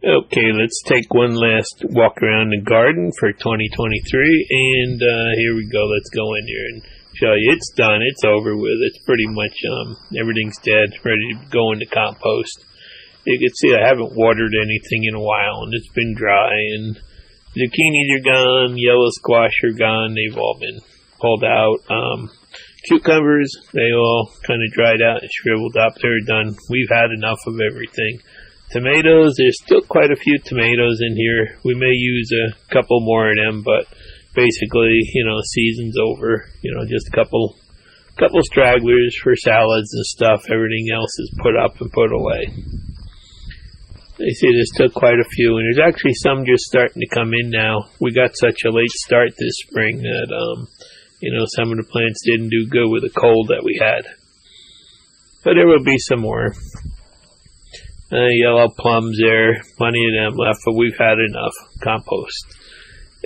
Okay, let's take one last walk around the garden for 2023, and here we go. Let's go in here and show you. It's done. It's over with. It's pretty much, everything's dead, ready to go into compost. You can see I haven't watered anything in a while, and it's been dry, and zucchinis are gone, yellow squash are gone. They've all been pulled out. Cucumbers, they all kind of dried out and shriveled up. They're done. We've had enough of everything. Tomatoes, there's still quite a few tomatoes in here. We may use a couple more of them, but basically, season's over. Just a couple stragglers for salads and stuff. Everything else is put up and put away. You see, there's still quite a few, and there's actually some just starting to come in now. We got such a late start this spring that, some of the plants didn't do good with the cold that we had. But there will be some more. Yellow plums there, plenty of them left, but we've had enough compost.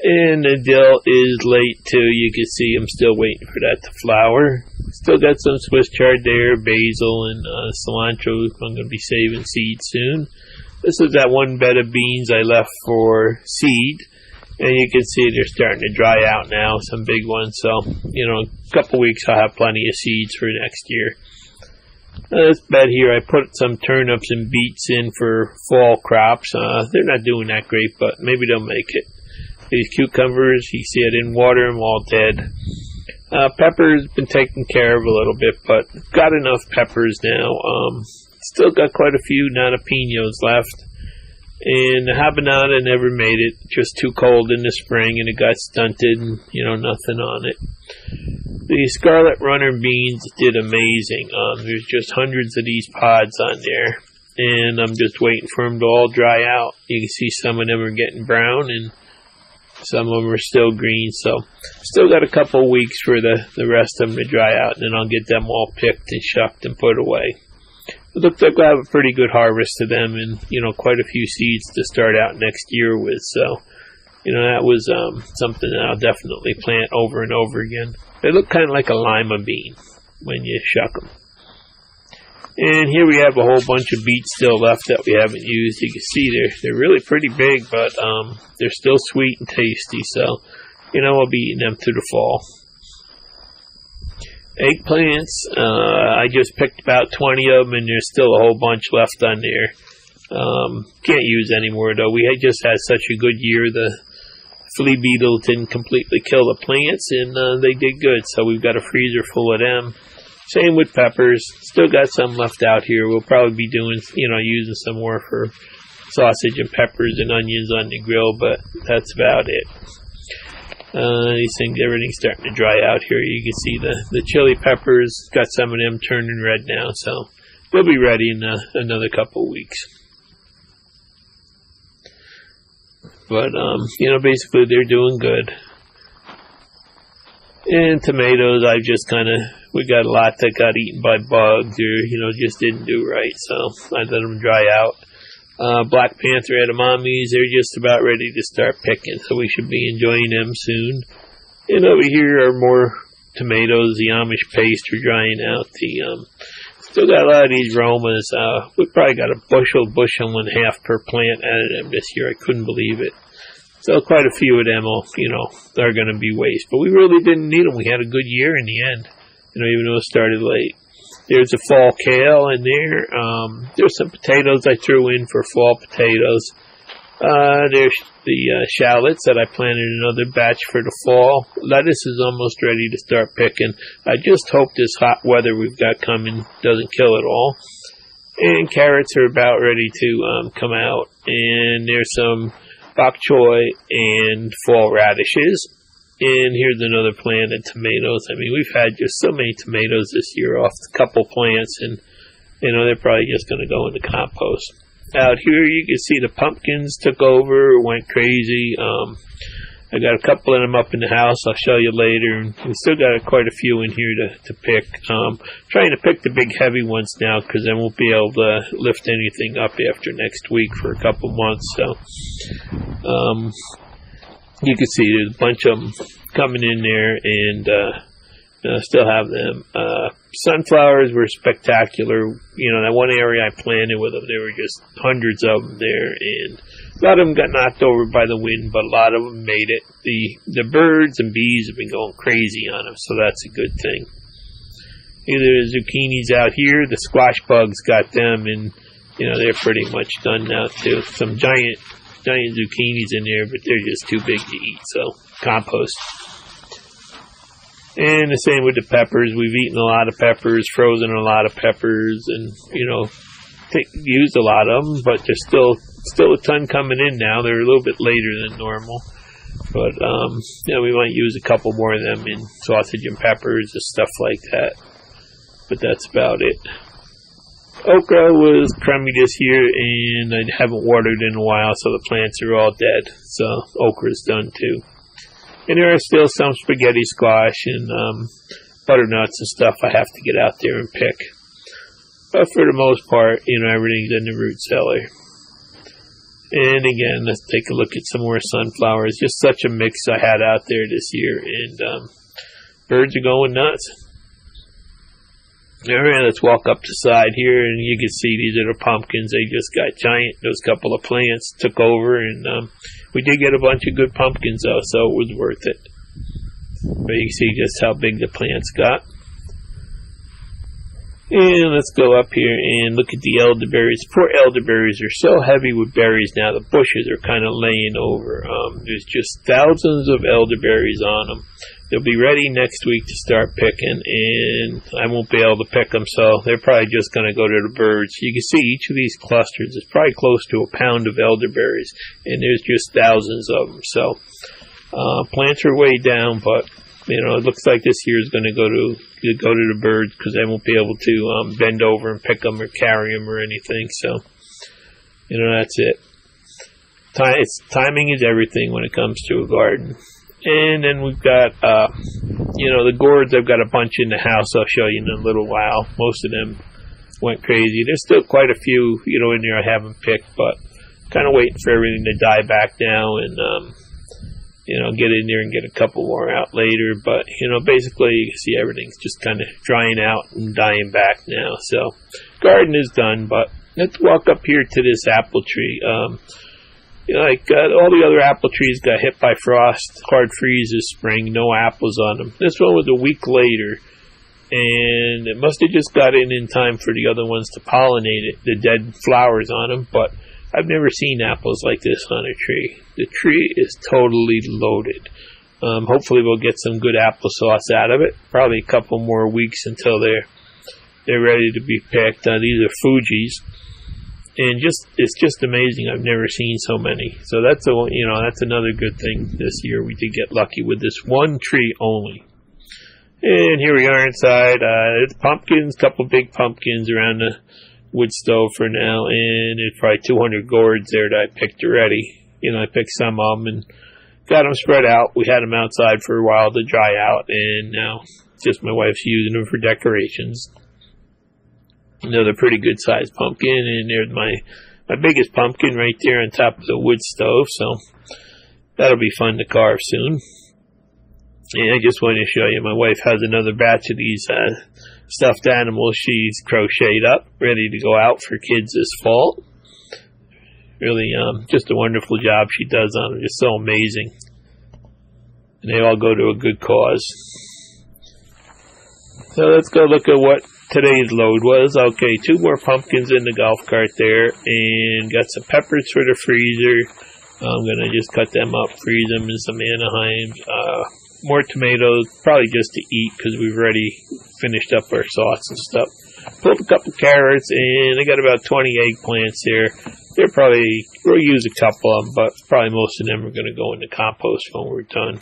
And the dill is late too. You can see I'm still waiting for that to flower. Still got some Swiss chard there, basil and cilantro. I'm going to be saving seed soon. This is that one bed of beans I left for seed. And you can see they're starting to dry out now, some big ones. So, a couple weeks I'll have plenty of seeds for next year. This bed here, I put some turnips and beets in for fall crops. They're not doing that great, but maybe they'll make it. These cucumbers, you see I didn't water them, all dead. Peppers, been taken care of a little bit, but got enough peppers now. Still got quite a few jalapenos left. And the habanada never made it. Just too cold in the spring, and it got stunted, and, nothing on it. The scarlet runner beans did amazing. There's just hundreds of these pods on there, and I'm just waiting for them to all dry out. You can see some of them are getting brown, and some of them are still green. So, still got a couple weeks for the rest of them to dry out, and then I'll get them all picked and shucked and put away. It looks like we'll have a pretty good harvest of them, and quite a few seeds to start out next year with. So, that was something that I'll definitely plant over and over again. They look kind of like a lima bean when you shuck them. And here we have a whole bunch of beets still left that we haven't used. You can see they're really pretty big, but they're still sweet and tasty. So, I'll be eating them through the fall. Eggplants, I just picked about 20 of them, and there's still a whole bunch left on there. Can't use anymore, though. We just had such a good year. The flea beetle didn't completely kill the plants, and they did good, so we've got a freezer full of them. Same with peppers. Still got some left out here. We'll probably be doing, using some more for sausage and peppers and onions on the grill, but that's about it. These things, everything's starting to dry out here. You can see the chili peppers, got some of them turning red now, so they'll be ready in another couple weeks. But, basically they're doing good. And tomatoes, we got a lot that got eaten by bugs or, just didn't do right, so I let them dry out. Black Panther edamames, they're just about ready to start picking, so we should be enjoying them soon. And over here are more tomatoes. The Amish paste are drying out. Still got a lot of these Romas. We probably got a bushel and a half per plant out of them this year. I couldn't believe it. So quite a few of them will, are going to be waste. But we really didn't need them. We had a good year in the end, even though it started late. There's a fall kale in there. There's some potatoes I threw in for fall potatoes. There's the shallots that I planted another batch for the fall. Lettuce is almost ready to start picking. I just hope this hot weather we've got coming doesn't kill it all. And carrots are about ready to come out. And there's some bok choy and fall radishes. And here's another plant of tomatoes. I mean, we've had just so many tomatoes this year off a couple plants, and, they're probably just going to go into compost. Out here, you can see the pumpkins took over, went crazy. I got a couple of them up in the house. I'll show you later. And we still got quite a few in here to pick. Trying to pick the big heavy ones now, because I won't be able to lift anything up after next week for a couple months. So, you can see there's a bunch of them coming in there, and still have them. Sunflowers were spectacular. That one area I planted with them, there were just hundreds of them there, and A lot of them got knocked over by the wind, but a lot of them made it. The birds and bees have been going crazy on them, so that's a good thing. Either the zucchinis out here, the squash bugs got them, and they're pretty much done now too. Some giant zucchinis in there, but they're just too big to eat, so compost. And the same with the peppers. We've eaten a lot of peppers, frozen a lot of peppers, and used a lot of them, but there's still a ton coming in now. They're a little bit later than normal, but we might use a couple more of them in sausage and peppers and stuff like that. But that's about it. Okra was crummy this year, and I haven't watered in a while, so the plants are all dead. So okra's done too. And there are still some spaghetti squash and butternuts and stuff I have to get out there and pick. But for the most part, everything's in the root cellar. And again, let's take a look at some more sunflowers. Just such a mix I had out there this year, and birds are going nuts. Alright, let's walk up the side here, and you can see these are the pumpkins. They just got giant. Those couple of plants took over, and we did get a bunch of good pumpkins, though, so it was worth it. But you can see just how big the plants got. And let's go up here and look at the elderberries. Poor elderberries are so heavy with berries now. The bushes are kind of laying over. There's just thousands of elderberries on them. They'll be ready next week to start picking, and I won't be able to pick them, so they're probably just going to go to the birds. You can see each of these clusters is probably close to a pound of elderberries, and there's just thousands of them. So plants are way down, but it looks like this year is going to go to the birds because they won't be able to bend over and pick them or carry them or anything. So, that's it. Timing is everything when it comes to a garden. And then we've got, the gourds. I've got a bunch in the house. I'll show you in a little while. Most of them went crazy. There's still quite a few, in there I haven't picked, but kind of waiting for everything to die back now and, get in there and get a couple more out later. But, basically you can see everything's just kind of drying out and dying back now. So, garden is done, but let's walk up here to this apple tree. All the other apple trees got hit by frost, hard freeze this spring, no apples on them. This one was a week later, and it must have just got in time for the other ones to pollinate it, the dead flowers on them, but I've never seen apples like this on a tree. The tree is totally loaded. Hopefully we'll get some good applesauce out of it. Probably a couple more weeks until they're ready to be picked. These are Fuji's, and it's just amazing. I've never seen so many. So that's another good thing this year. We did get lucky with this one tree only. And here we are inside. It's pumpkins, couple big pumpkins around the wood stove for now, and there's probably 200 gourds there that I picked already. I picked some of them and got them spread out. We had them outside for a while to dry out, and now just my wife's using them for decorations. Another pretty good sized pumpkin, and there's my biggest pumpkin right there on top of the wood stove, so that'll be fun to carve soon. And I just wanted to show you, my wife has another batch of these stuffed animals she's crocheted up, ready to go out for kids this fall. Really, just a wonderful job she does on them. Just so amazing. And they all go to a good cause. So let's go look at what today's load was. Okay, 2 more pumpkins in the golf cart there, and got some peppers for the freezer. I'm going to just cut them up, freeze them in some Anaheims. More tomatoes, probably just to eat because we've already finished up our sauce and stuff. Pulled a couple carrots, and I got about 20 eggplants here. We'll use a couple of them, but probably most of them are going to go in the compost when we're done.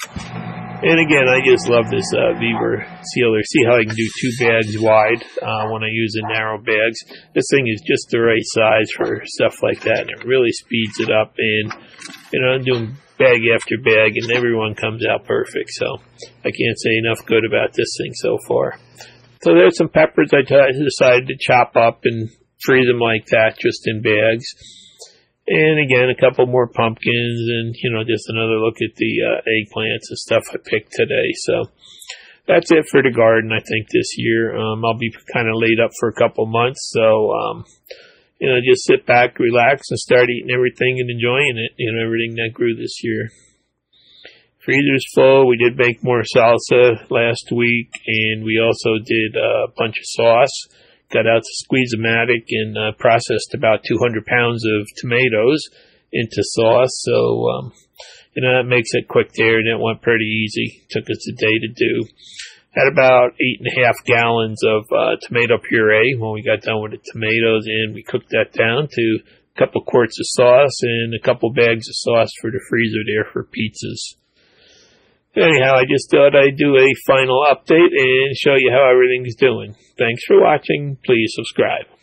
And again, I just love this Weaver sealer. See how I can do 2 bags wide when I use the narrow bags? This thing is just the right size for stuff like that, and it really speeds it up. And, I'm doing bag after bag, and everyone comes out perfect. So I can't say enough good about this thing so far. So there's some peppers I decided to chop up and freeze them like that, just in bags. And again, a couple more pumpkins, and just another look at the eggplants and stuff I picked today. So that's it for the garden, I think, this year. I'll be kind of laid up for a couple months, so just sit back, relax, and start eating everything and enjoying it, everything that grew this year. Freezer's full. We did make more salsa last week, and we also did a bunch of sauce. Got out the Squeeze-O-Matic and processed about 200 pounds of tomatoes into sauce. So, that makes it quick there, and it went pretty easy. Took us a day to do. Had about 8.5 gallons of tomato puree when we got done with the tomatoes, and we cooked that down to a couple quarts of sauce and a couple bags of sauce for the freezer there for pizzas. Anyhow, I just thought I'd do a final update and show you how everything's doing. Thanks for watching. Please subscribe.